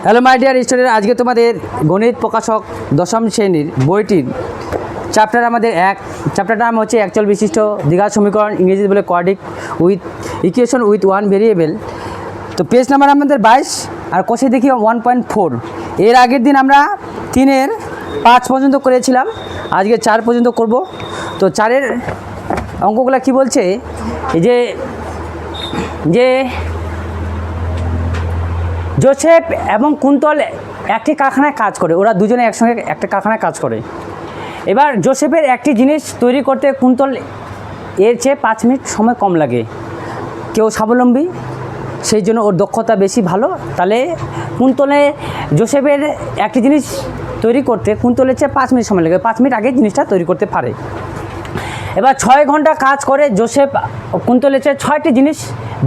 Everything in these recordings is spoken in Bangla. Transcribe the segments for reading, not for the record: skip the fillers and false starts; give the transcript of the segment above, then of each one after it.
হ্যালো মাই ডিয়ার স্টুডেন্ট, আজকে তোমাদের গণিত প্রকাশক দশম শ্রেণীর বইটির চ্যাপ্টার আমাদের চ্যাপ্টারটার নাম হচ্ছে একচল বিশিষ্ট দ্বিঘাত সমীকরণ, ইংরেজি বলে কোয়াড্রিক with equation with one variable. তো পেজ নাম্বার আমাদের 22 আর কোষে দেখি 1.4। এর আগের দিন আমরা 3-এর 5 পর্যন্ত করেছিলাম, আজকে 4 পর্যন্ত করব। তো 4-এর অঙ্কগুলো কি বলছে, এই যে জোসেফ এবং কুন্তল একটি কারখানায় কাজ করে, ওরা দুজনে একসঙ্গে একটা কারখানায় কাজ করে। এবার জোসেফের একটি জিনিস তৈরি করতে কুন্তল এর চেয়ে 5 মিনিট সময় কম লাগে। কেউ স্বাবলম্বী, সেই জন্য ওর দক্ষতা বেশি ভালো। তাহলে জোসেফের একটি জিনিস তৈরি করতে কুন্তলের চেয়ে 5 মিনিট সময় লাগে, 5 মিনিট আগে জিনিসটা তৈরি করতে পারে। এবার 6 ঘন্টা কাজ করে জোসেফ কুন্তলের চেয়ে 6টি জিনিস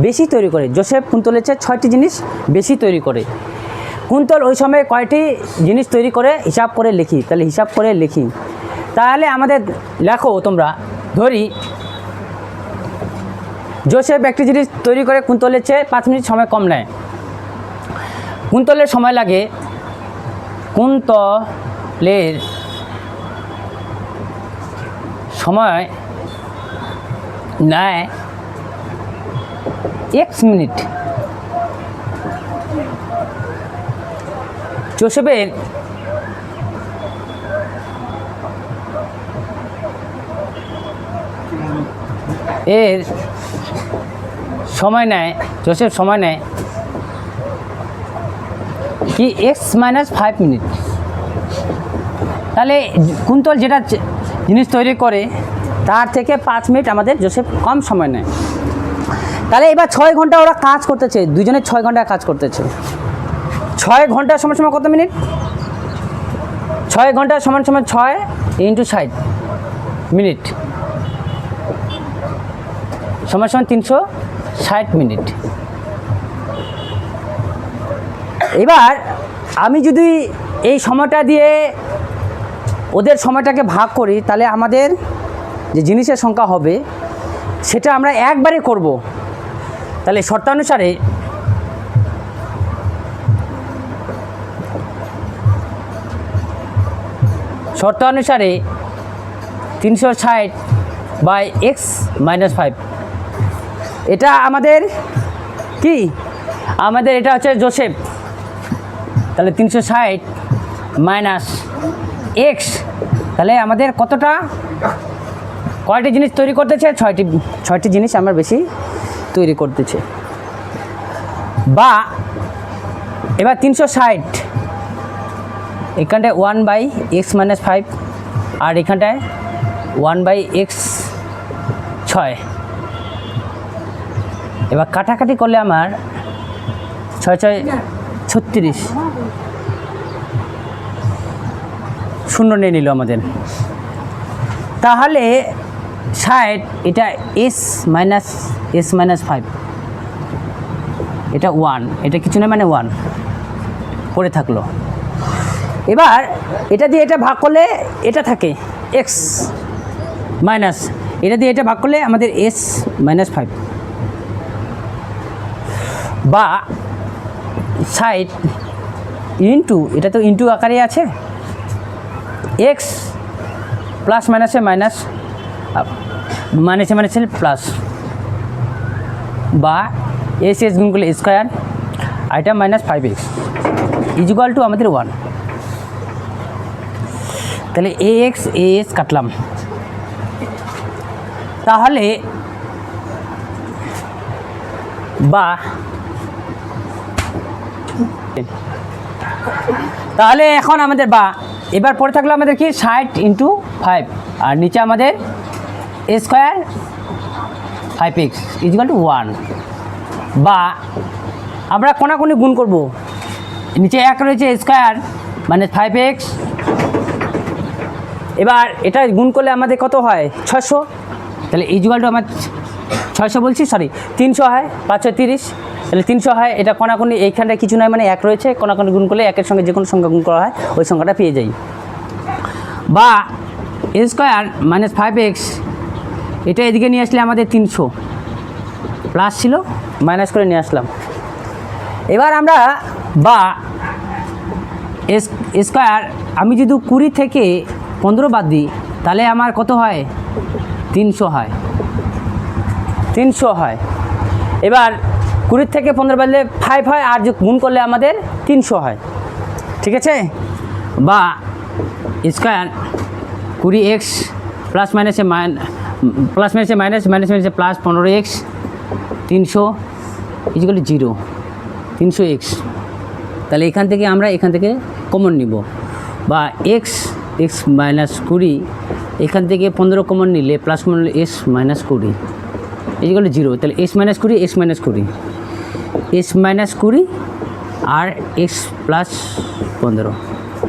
বেশি তৈরি করে। জোসেফ কুন্তলের চেয়ে 6টি জিনিস বেশি তৈরি করে। কুন্তল ওই সময় কয়টি জিনিস তৈরি করে হিসাব করে লিখি। তাহলে হিসাব করে লিখি, তাহলে আমাদের লেখো তোমরা। ধরি জোসেফ একটি জিনিস তৈরি করে কুন্তলের চেয়ে 5 মিনিট সময় কম নেয়। কুন্তলের সময় লাগে, কুন্তলের সময় নেয় x মিনিট। জোসেফের এর সময় নেয়, জোসেফ সময় নেয় কি x - 5 মিনিট। তাহলে কুন্তল যেটা জিনিস তৈরি করে তার থেকে 5 মিনিট আমাদের জোসেফ কম সময় নেয়। তাহলে এবার 6 ঘন্টা ওরা কাজ করতেছে, দুজনে 6 ঘন্টা কাজ করতেছে। 6 ঘন্টার সমান সমান কত মিনিট? 6 ঘন্টার সমান সমান 6 × 60 মিনিট সমান সমান 360 মিনিট। এবার আমি যদি এই সময়টা দিয়ে ওদের সময়টাকে ভাগ করি, তাহলে আমাদের যে জিনিসের সংখ্যা হবে সেটা আমরা একবারে করব। তাহলে শর্তানুসারে শর্তানুসারে 360/x - 5, এটা আমাদের কি? আমাদের এটা হচ্ছে জোসেফ। তাহলে 360 - x, তাহলে আমাদের কয়টি জিনিস তৈরি করতেছে? 6টি জিনিস আমরা বেশি তৈরি করতেছে। বা এবার 360 এখানটায় 1/x - 5 আর এখানটায় 1/x 6। এবার কাটাকাটি করলে আমার 6 × 6 = 36, শূন্য নিয়ে নিল আমাদের। তাহলে 60 এটা s - 5, এটা 1, এটা কিছু না মানে 1 পড়ে থাকলো। এবার এটা দিয়ে এটা ভাগ করলে এটা থাকে x মাইনাস, এটা দিয়ে এটা ভাগ করলে আমাদের s - 5। বা 60 ইন্টু, এটা তো ইন্টু আকারে আছে, x প্লাস মাইনাসে মাইনাস, মাইনাসে প্লাস, বা s গুণ করলে স্কোয়ার, এটা -5x = আমাদের 1। তাহলে as কাটলাম। তাহলে এখন আমাদের এবার পড়ে থাকলো আমাদের কি 60 × 5 আর নিচে আমাদের স্কোয়ার 5x = 1। বা আমরা কোনাকুনি গুণ করব, নিচে 1 রয়েছে, স্কোয়ার -5x। এবার এটা গুণ করলে আমাদের কত হয়? 600। তাহলে = আমার 600 বলছি, সরি 300 হয়, 5 × 30, তাহলে 300 হয়। এটা কোনাকুনি এইখানটায় কিছু নয় মানে 1 রয়েছে, কোনাকুনি গুণ করলে 1-এর সঙ্গে যে কোনো সংখ্যা গুণ করা হয় ওই সংখ্যাটা পেয়ে যাই। বা স্কোয়ার -5x, এটা এদিকে নিয়ে আসলে আমাদের 300 প্লাস ছিল, মাইনাস করে নিয়ে আসলাম। এবার আমরা বা স্কোয়ার, আমি যদি 20 থেকে 15 বাদ দিই তাহলে আমার কত হয়? 300 হয়, 300 হয়। এবার 20 থেকে 15 বাদলে 5 হয়, আর যে গুণ করলে আমাদের 300 হয়, ঠিক আছে? বা স্কোয়ার 20x প্লাস মাইনাসে মাইনাস মাইনাসে plus 15x 300 equal to 0, 300x। তাহলে এখান থেকে আমরা এখান থেকে কমন নিব, বা x মাইনাস 20, এখান থেকে 15 কমন নিলে প্লাস কমন নিলে s মাইনাস 20 ইকুয়াল টু 0। তাহলে s মাইনাস 20 আর x প্লাস 15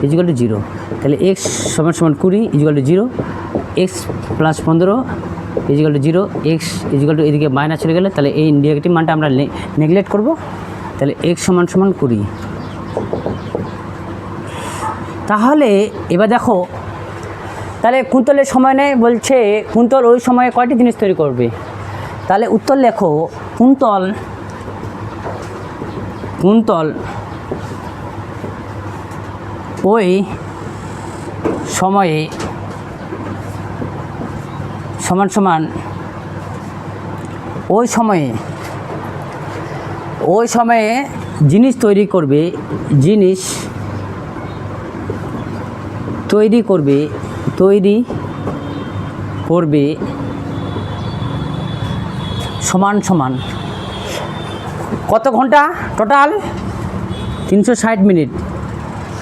ইকুয়াল টু 0। তাহলে x সমান 20 equal to 0, x plus 15 equal to 0, x equal to এদিকে মাইনাস চলে গেলে তাহলে এই নেগেটিভ মানটা আমরা নেগলেক্ট করব। তাহলে x সমান 20। তাহলে এবার দেখো, তাহলে কুন্তলের সময় নেই বলছে, কুন্তল ওই সময়ে কয়টি জিনিস তৈরি করবে? তাহলে উত্তর লেখো, কুন্তল ওই সময়ে সমান ওই সময়ে জিনিস তৈরি করবে সমান কত ঘন্টা টোটাল? 360 মিনিট।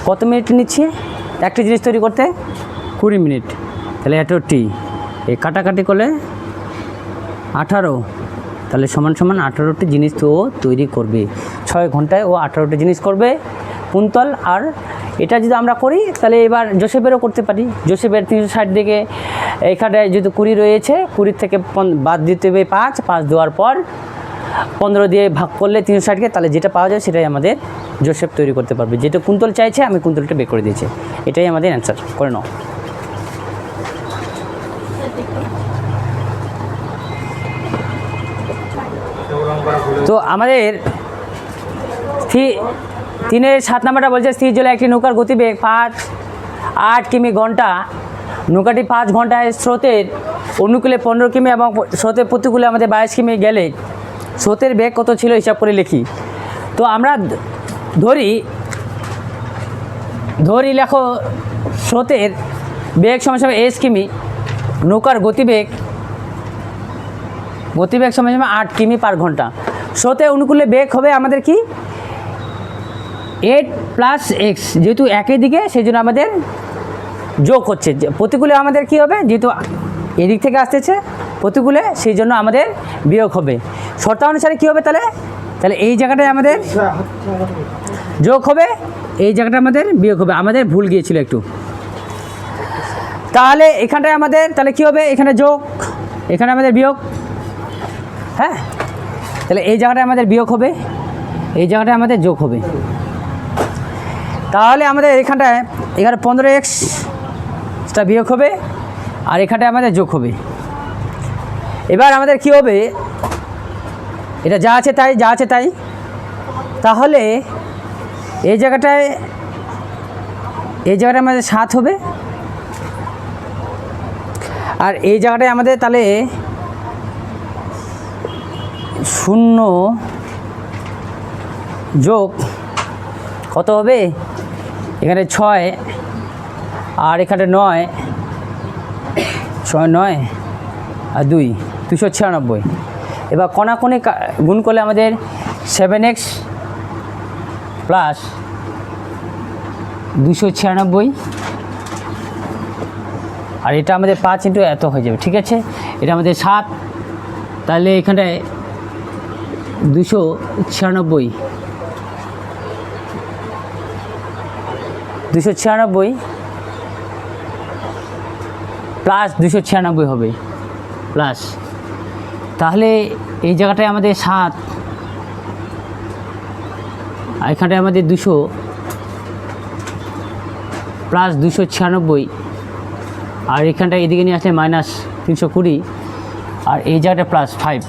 কত মিনিট নিচ্ছে একটা জিনিস তৈরি করতে? 20 মিনিট। তাহলে এতটি এই কাটাকাটি করলে 18, তাহলে সমান 18টি জিনিস তো তৈরি করবে 6 ঘন্টায়। ও 18টি জিনিস করবে কুন্তল। আর এটা যদি আমরা করি তাহলে এবার জোসেফেরও করতে পারি। জোসেফের 360 দিকে এখানে যেহেতু 20 রয়েছে, 20 থেকে বাদ দিতে হবে 5 দেওয়ার পর 15 দিয়ে ভাগ করলে 360কে, তাহলে যেটা পাওয়া যায় সেটাই আমাদের জোসেফ তৈরি করতে পারবে। যেটা কুন্তল চাইছে আমি কুন্তলটা বের করে দিয়েছি, এটাই আমাদের অ্যান্সার। করে নাও। তো আমাদের 3-7 নাম্বারটা বলছে, স্থির জলে একটি নৌকার গতিবেগ 8 কিমি ঘন্টা। নৌকাটি 5 ঘন্টায় স্রোতের অনুকূলে 15 কিমি এবং স্রোতের প্রতিকূলে আমাদের 22 কিমি গেলে স্রোতের বেগ কত ছিল হিসাব করে লিখি। তো আমরা ধরি লেখো, স্রোতের বেগ সমান s কিমি, নৌকার গতিবেগ সমান 8 কিমি পার ঘন্টা। স্রোতের অনুকূলে বেগ হবে আমাদের কি 8 প্লাস x, যেহেতু একই দিকে সেই জন্য আমাদের যোগ হচ্ছে। প্রতিকূলে আমাদের কি হবে, যেহেতু এদিক থেকে আসতেছে প্রতিকূলে, সেই জন্য আমাদের বিয়োগ হবে। শর্তানুসারে কী হবে তাহলে এই জায়গাটায় আমাদের যোগ হবে, এই জায়গাটা আমাদের বিয়োগ হবে। আমাদের ভুল গিয়েছিল একটু। তাহলে এখানটায় আমাদের তাহলে কী হবে, এখানে যোগ, এখানে আমাদের বিয়োগ। হ্যাঁ, তাহলে এই জায়গাটায় আমাদের বিয়োগ হবে, এই জায়গাটায় আমাদের যোগ হবে। তাহলে আমাদের এখানে 15xটা বিয়োগ হবে, আর এখানটায় আমাদের যোগ হবে। এবার আমাদের কি হবে, এটা যা আছে তাই। তাহলে এই জায়গাটায় আমাদের 7 হবে, আর এই জায়গাটায় আমাদের তাহলে 0 যোগ কত হবে, এখানে 6 আর এখানে 9, 6 9 আর 2 296। এবার কোণাকোণি গুণ করলে আমাদের 7x প্লাস 296, আর এটা আমাদের 5 ইন্টু এত হয়ে যাবে, ঠিক আছে? এটা আমাদের 7, তাহলে এখানটায় 296 প্লাস 296 হবে প্লাস। তাহলে এই জায়গাটায় আমাদের 7, আর এখানটায় আমাদের 200 প্লাস 296, আর এখানটায় এদিকে নিয়ে আসলে মাইনাস 320, আর এই জায়গাটা প্লাস 5,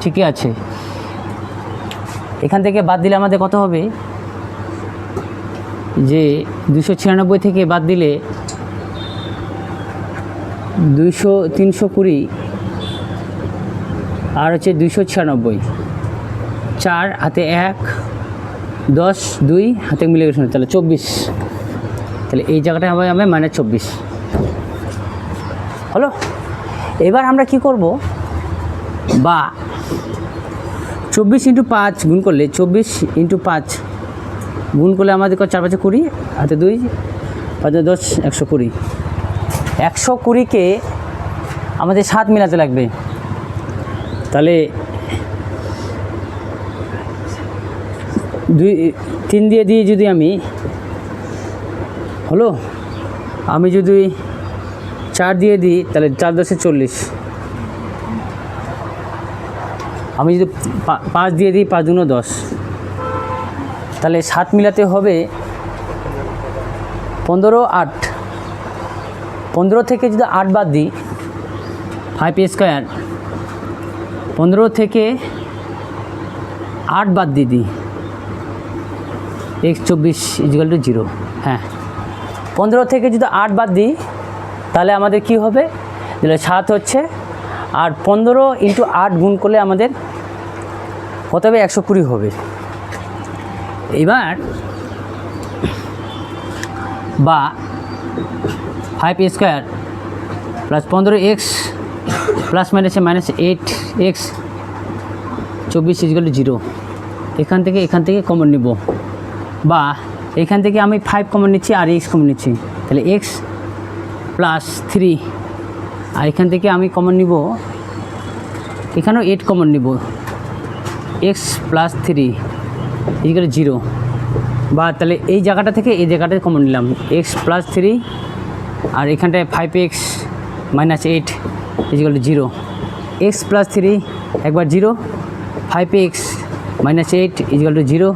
ঠিকই আছে। এখান থেকে বাদ দিলে আমাদের কত হবে, যে 296 থেকে বাদ দিলে 320 আর হচ্ছে 296, 4 হাতে 1, 10, 2 হাতে মিলে গেছে, তাহলে 24। তাহলে এই জায়গাটা হবে -24 হলো। এবার আমরা কি করব, বা 24 × 5 গুণ করলে, 24 × 5 গুণ করলে আমাদের 4 5 20, হাতে 2, 5 10, 120। 120কে আমাদের 7 মিলাতে লাগবে। তাহলে 3 দিয়ে যদি আমি হলো, আমি যদি 4 দিয়ে দিই তাহলে 4 10 40। আমি যদি 5 দিয়ে দিই, 5 2 10, তাহলে 7 মিলাতে হবে 15 8। 15 থেকে যদি 8 বাদ দিই, 5² 15 থেকে 8 বাদ দিয়ে দিই, x 24 = 0। হ্যাঁ, 15 থেকে যদি 8 বাদ দিই তাহলে আমাদের কি হবে, তাহলে 7 হচ্ছে, আর 15 × 8 গুণ করলে আমাদের কত হবে, 120 হবে। এবার বা 5² + 15x ± -8x 24 = 0। এখান থেকে কমন নিব, বা এখান থেকে আমি 5 কমন নিচ্ছি আর x কমন নিচ্ছি, তাহলে x + 3, আর এখান থেকে আমি কমন নিব, এখানেও 8 কমন নিব, x + 3 = 0। বা তাহলে এই জায়গাটা থেকে এই জায়গাটায় কমন নিলাম, x + 3, আর এখানটায় 5x - 8 = 0। x + 3 একবার 0, 5x - 8 = 0।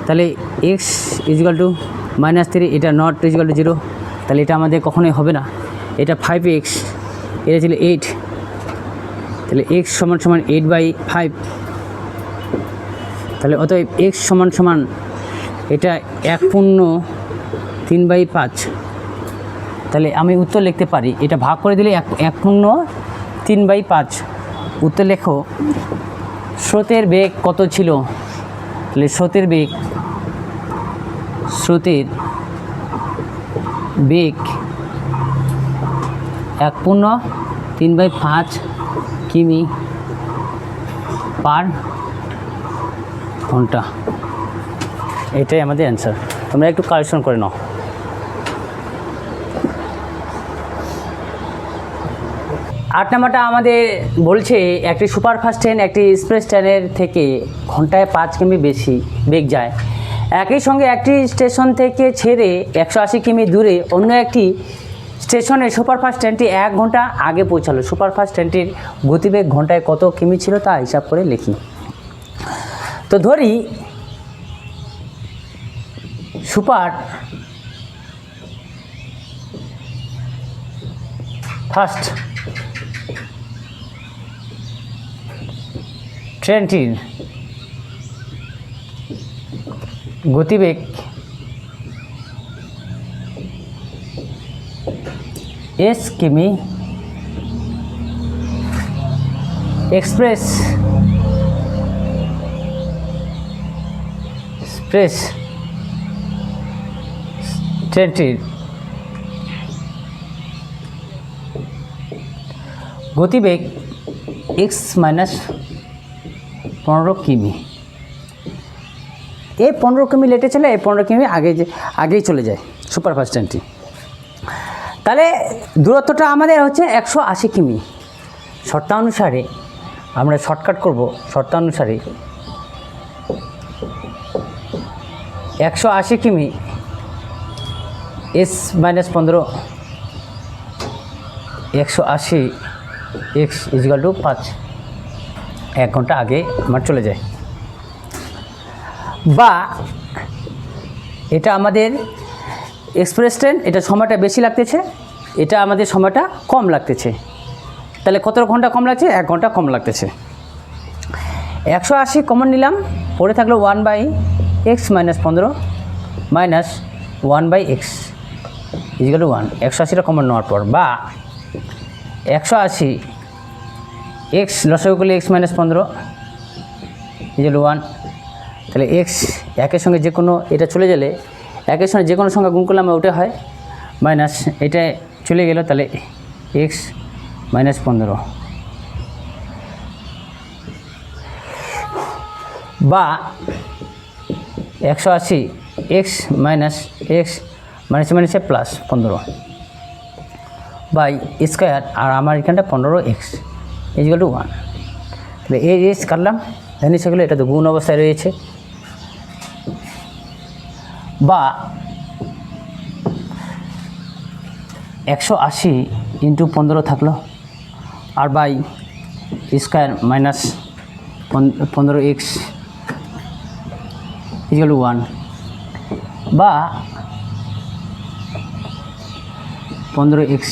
তাহলে x = -3, এটা নট = 0। তাহলে এটা আমাদের কখনোই হবে না। এটা 5x, এটা ছিল 8, তাহলে x = 8/5। তাহলে অতএব x = এটা 1/3/5। তাহলে আমি উত্তর লিখতে পারি, এটা ভাগ করে দিলে 1/3/5। উত্তর লেখো, স্রোতের বেগ কত ছিল। তাহলে স্রোতের বেগ 1/3/5 কিমি পার ঘন্টা। এটাই আমাদের অ্যান্সার। তোমরা একটু কালেকশন করে নাও। 8 নাম্বারটা আমাদের বলছে, একটি সুপারফাস্ট ট্রেন একটি এক্সপ্রেস ট্রেনের থেকে ঘন্টায় 5 কিমি বেশি বেগ যায়। একই সঙ্গে একটি স্টেশন থেকে ছেড়ে 180 কিমি দূরে অন্য একটি স্টেশনে সুপারফাস্ট ট্রেনটি 1 ঘন্টা আগে পৌঁছালো। সুপারফাস্ট ট্রেনটির গতিবেগ ঘন্টায় কত কিমি ছিল তা হিসাব করে লিখি। তো ধরি সুপার ফাস্ট ট্রেনটির গতিবেগ s কিমি, এক্সপ্রেস ট্রেনটির গতিবেগ x - 15 কিমি। এই 15 কিমি লেটে চলে, এই 15 কিমি আগেই চলে যায় সুপারফাস্ট ট্রেনটি। তাহলে দূরত্বটা আমাদের হচ্ছে 180 কিমি। শর্তানুসারে আমরা শর্টকাট করব। শর্তানুসারে 180 কিমি s - 15, 180 x = 5, 1 ঘন্টা আগে আমার চলে যায়। বা এটা আমাদের এক্সপ্রেস ট্রেন, এটা সময়টা বেশি লাগতেছে, এটা আমাদের সময়টা কম লাগতেছে। তাহলে কত ঘন্টা কম লাগছে, 1 ঘন্টা কম লাগতেছে। 180 কমন নিলাম, পড়ে থাকলো 1/x - 15 - 1/x is equal to 1, 180টা common নেওয়ার পর, বা 180 এক্স লসাগু করলে x - 15 ইজিক্যাল টু 1। তাহলে এক্স একের সঙ্গে যে কোনো এটা চলে গেলে একের সঙ্গে যে কোনো সংখ্যা গুণ করলে আমার ওটা হয় মাইনাস এটা চলে গেল, তাহলে x - 15, বা 180 x মাইনাস এক্স মাইনাসে প্লাস 15 বাই স্কোয়ার, আর আমার এখানটা 15x ইজিক্যাল টু 1। তাহলে এই কাটলাম, জানি সেগুলো এটা তো গুণ অবস্থায় রয়েছে, বা 180 ইন্টু 15 থাকলো, আর y square minus 15x equal to 1, বা 15x।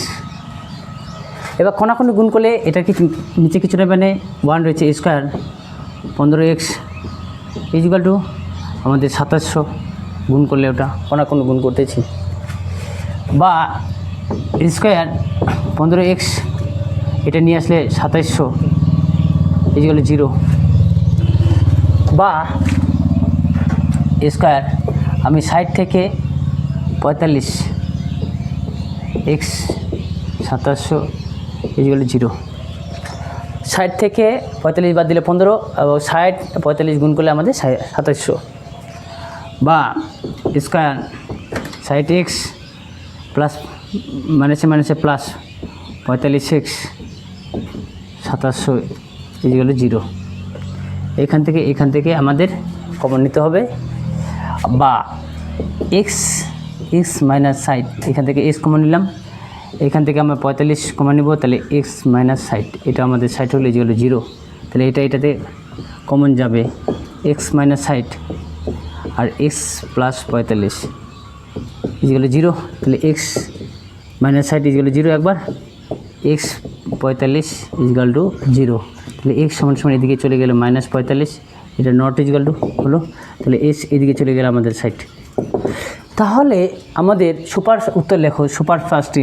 এবার কোনাকুনি গুণ করলে এটা কি নিচে কিছু নেবে, মানে 1 রয়েছে, স্কোয়ার 15x ইজিক্যাল টু আমাদের 2700 গুণ করলে ওটা কোনাকুনি গুণ করতেছি, বা স্কোয়ার 15x এটা নিয়ে আসলে 2700 ইজিক্যাল টু 0, বা স্কোয়ার আমি 60 থেকে 45 x 2700 ইজিক্যাল টু 0, 60 থেকে 45 বাদ দিলে 15, এবং 60 45 গুণ করলে আমাদের 2700, বা স্কোয়ার 60x প্লাস মাইনাসে প্লাস 45x 2700 ইজিক্যাল টু 0। এখান থেকে আমাদের কমন নিতে হবে, বা x মাইনাস 60, এখান থেকে x কমন নিলাম, এখান থেকে আমরা 45 কমন নিব, তাহলে x মাইনাস 60, এটা আমাদের 60 হলে ইজিক্যাল টু 0, তাহলে এটাতে কমন যাবে x মাইনাস 60 আর x প্লাস 45 ইজিক্যাল টু 0, তাহলে x মাইনাস 60 ইজিক্যাল টু 0 একবার, x 45 ইজিক্যাল টু 0, তাহলে x সমান এদিকে চলে গেলে মাইনাস 45, এটা নট ইজিক্যাল টু হলো, তাহলে s এদিকে চলে গেলে আমাদের 60। তাহলে আমাদের সুপার উত্তর লেখো, সুপার ফাস্ট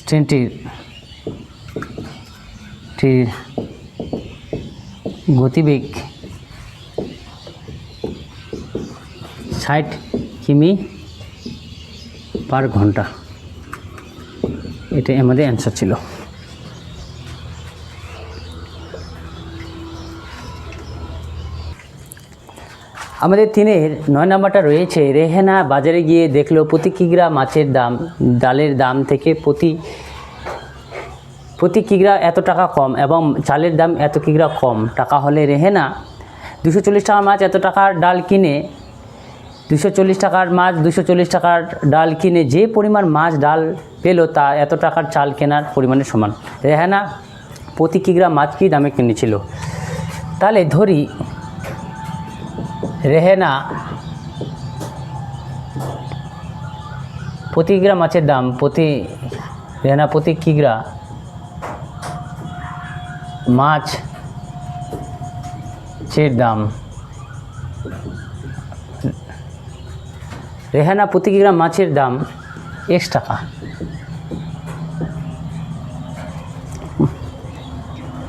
ট্রেনটির গতিবেগ 60 কিমি পার ঘন্টা, এটাই আমাদের অ্যান্সার ছিল। আমাদের 3-এর 9 নাম্বারটা রয়েছে, রেহেনা বাজারে গিয়ে দেখলো প্রতি কিগ্রা মাছের দাম ডালের দাম থেকে প্রতি কিগ্রা এত টাকা কম এবং চালের দাম এত কিগ্রা কম টাকা হলে রেহেনা 240 টাকার মাছ এত টাকার ডাল কিনে 240 টাকার মাছ 240 টাকার ডাল কিনে যে পরিমাণ মাছ ডাল পেল তা এত টাকার চাল কেনার পরিমাণের সমান। রেহেনা প্রতি কিগ্রা মাছ কী দামে কিনেছিল? তাহলে ধরি রেহেনা প্রতি কিগ্রা মাছের দাম রেহেনা প্রতি কিগ্রা মাছের দাম রেহানা প্রতি কিগ্রা মাছের দাম x টাকা।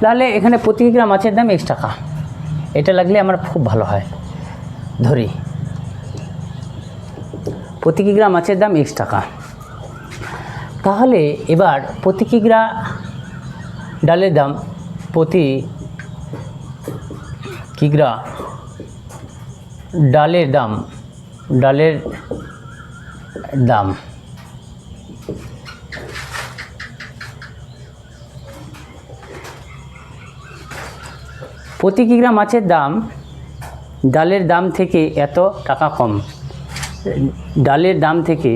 তাহলে এখানে প্রতি কিগ্রা মাছের দাম x টাকা, এটা লাগলে আমার খুব ভালো হয়। ধরি প্রতি কিগ্রা মাছের দাম x টাকা, তাহলে এবার প্রতি কিগ্রা ডালের দাম প্রতি কিগ্রা ডালের দাম প্রতি কিগ্রা মাছের দাম ডালের দাম থেকে এত টাকা কম। ডালের দাম থেকে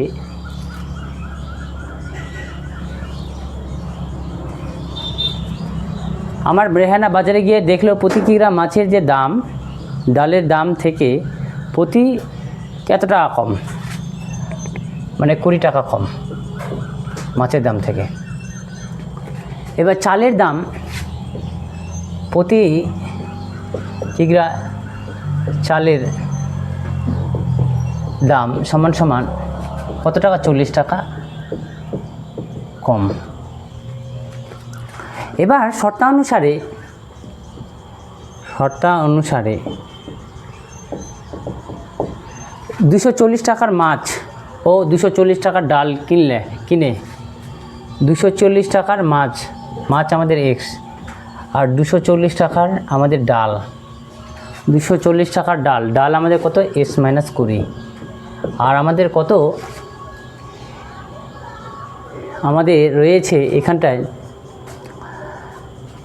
আমার রেহানা বাজারে গিয়ে দেখলো প্রতি কিগ্রা মাছের যে দাম ডালের দাম থেকে প্রতি কত টাকা কম, মানে 20 টাকা কম মাছের দাম থেকে। এবার চালের দাম প্রতি কিগ্রা চালের দাম সমান সমান কত টাকা? 40 টাকা কম। এবার শর্তানুসারে 240 টাকার মাছ ও 240 টাকার ডাল কিনে 240 টাকার মাছ আমাদের এক্স, আর 240 টাকার আমাদের ডাল, 240 টাকার ডাল আমাদের কত? X minus 20। আর আমাদের কত? আমাদের রয়েছে এখানটায়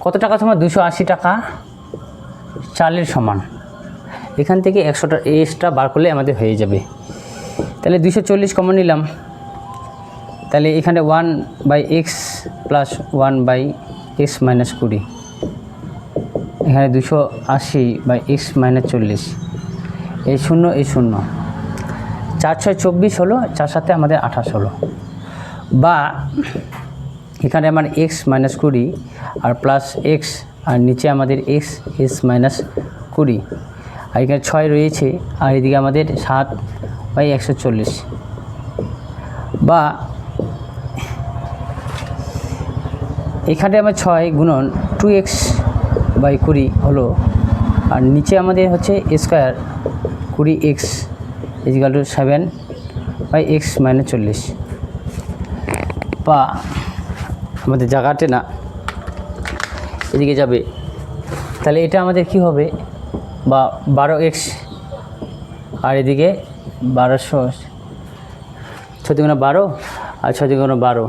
কত টাকা সমান? 280 টাকা চালের সমান। এখান থেকে 100টা এক্সট্রা বার করলে আমাদের হয়ে যাবে। তাহলে 240 কমন নিলাম, তাহলে এখানে 1/x প্লাস 1/x মাইনাস 20, এখানে 280/x মাইনাস 40, এই 0 এই 0, 4 6 24 হলো, 4 7 আমাদের 28 হলো। বা এখানে আমার x মাইনাস 20 আর প্লাস x, আর নিচে আমাদের x মাইনাস 20, আর এখানে 6 রয়েছে, আর এদিকে আমাদের 7/140। বা এখানে আমার 6 গুণন 2x/20 হলো, আর নিচে আমাদের হচ্ছে square 20x is equal two 7/x minus 40। বা আমাদের জায়গাতে না এদিকে যাবে, তাহলে এটা আমাদের কি হবে? বা 12x, আর এদিকে 1200, 6 × 12 আর 6 × 12,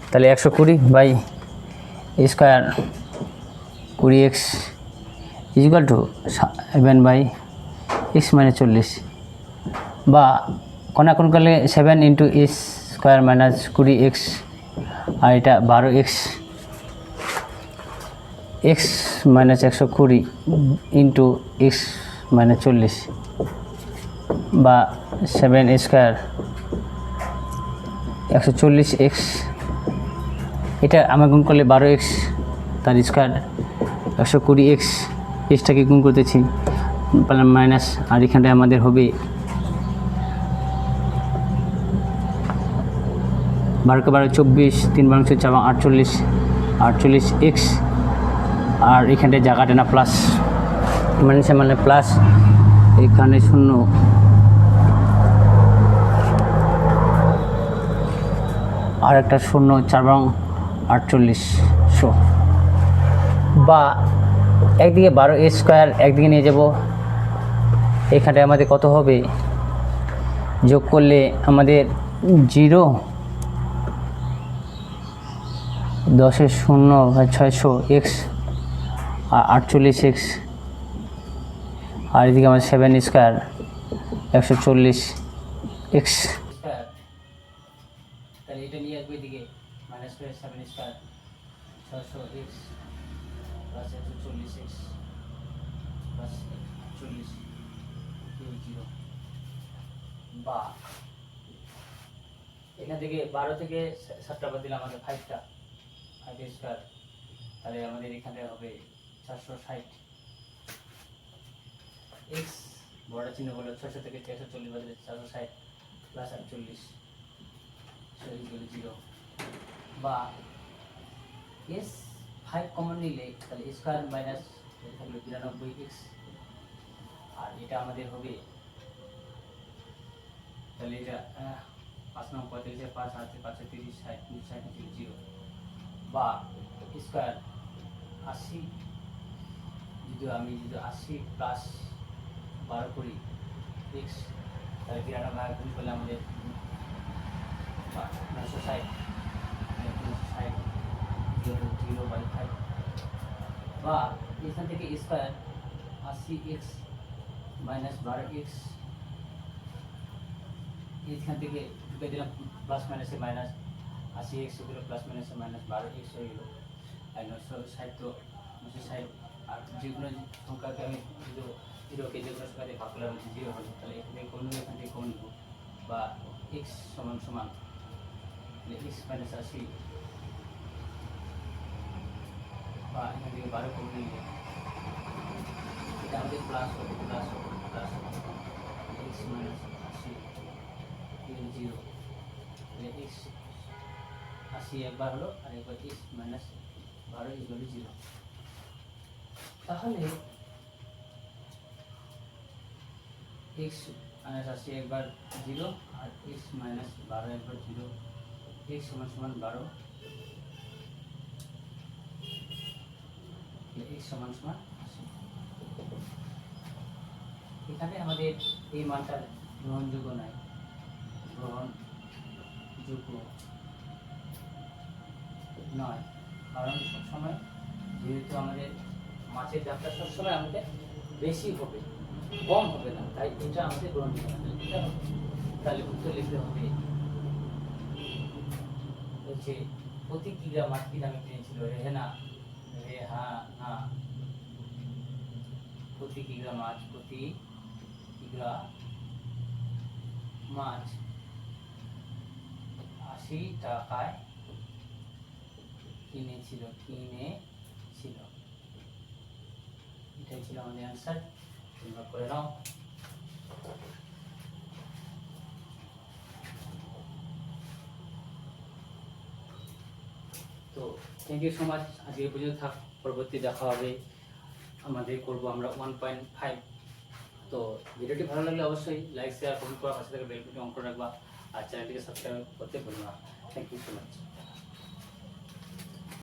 তাহলে 120/² 20x is equal two 7/x minus 40। বা কোন করলে 7 × s স্কোয়ার মাইনাস 20x, আর এটা 12x x minus 120 into x minus 40, বা 7² 140x, এটা আমরা গুণ করলে 12x তার স্কোয়ার 120x, এক্সটাকে গুণ করতেছি মাইনাস, আর এখানটায় আমাদের হবে 12 × 12 24, 3 × 4 48x, আর এখানটায় জায়গাটা না প্লাস মানে প্লাস, এখানে 0, আর একটা 0, 4 × 4800। বা একদিকে 12a² একদিকে নিয়ে যাব, এখানটায় আমাদের কত হবে? যোগ করলে আমাদের 0 10 এর 0/600x আর 48x, আর এদিকে আমাদের 7² 140x। তাহলে এটা নিয়ে আসবে এদিকে minus 7² 600x plus 140x plus 40 0। বা এখান থেকে 12 থেকে 7টা বাদ দিলে আমাদের 5টা 5², তাহলে আমাদের এখানে হবে 460 x, বড়টা চিহ্ন বলে 600 থেকে 440 বাদ দিলে 460 প্লাস 48 0। বা s 5 কমন নিলে তাহলে স্কোয়ার মাইনাস থাকলে 92x, আর এটা আমাদের হবে, তাহলে এটা 5 9 35 5 8 5 30 60 0। বা স্কোয়ার 80, যদি 80 প্লাস 12 করি x, তাহলে 93 গুণ করলে আমাদের 960 0/5। বা এখান থেকে স্কোয়ার 80x মাইনাস 12x, এখান থেকে ঢুকে দিলাম প্লাস মাইনাসে মাইনাস 80x হলো, প্লাস মাইনাসে মাইনাস 12x হয়ে গেল, আর 960 তো 960, আর যেগুলো সংখ্যাকে আমি 0কে যেগুলো সংখ্যাতে ভাগ করলে 0 হলো, তাহলে এখান থেকে কমন নেব। বা x সমান x মাইনাস 80, বা এখান থেকে 12 কমন নিলে এটা আমাদের প্লাস হবে এক্স মাইনাস 80 জিরো, এক্স 80 একবার হলো আর একবার এক্স মাইনাস 12 ইকুয়াল জিরো। তাহলে এক্স মাইনাস 80 একবার জিরো আর এক্স মাইনাস 12 একবার জিরো, এক্স সমান সমান 12, এক্স সমান সমান 80। এখানে আমাদের এই মানটা গ্রহণযোগ্য নয়, গ্রহণযোগ্য নয়, কারণ সবসময় যেহেতু আমাদের মাছের দামটা সবসময় আমাদের বেশি হবে, কম হবে না, তাই এটা আমাদের গ্রহণযোগ্য নয়। তাহলে উত্তর লিখতে হবে হচ্ছে প্রতি কিগ্রা মাছ কি দামে কিনেছিল রেহানা, প্রতি কিগ্রা মাছ 80 টাকায় কিনেছিল। এটাই ছিল আমাদের অ্যান্সার। তোমরা করে নাও। তো থ্যাংক ইউ সো মাচ। আজকে পর্যন্ত থাক, পরবর্তী দেখা হবে আমাদের করবো আমরা 1.5। তো ভিডিওটি ভালো লাগলে অবশ্যই লাইক শেয়ার কমেন্ট করার পাশে থেকে বেল বাটন অন করে রাখবা আর চ্যানেলটিকে সাবস্ক্রাইব করতে ভুলো না। Thank you so much.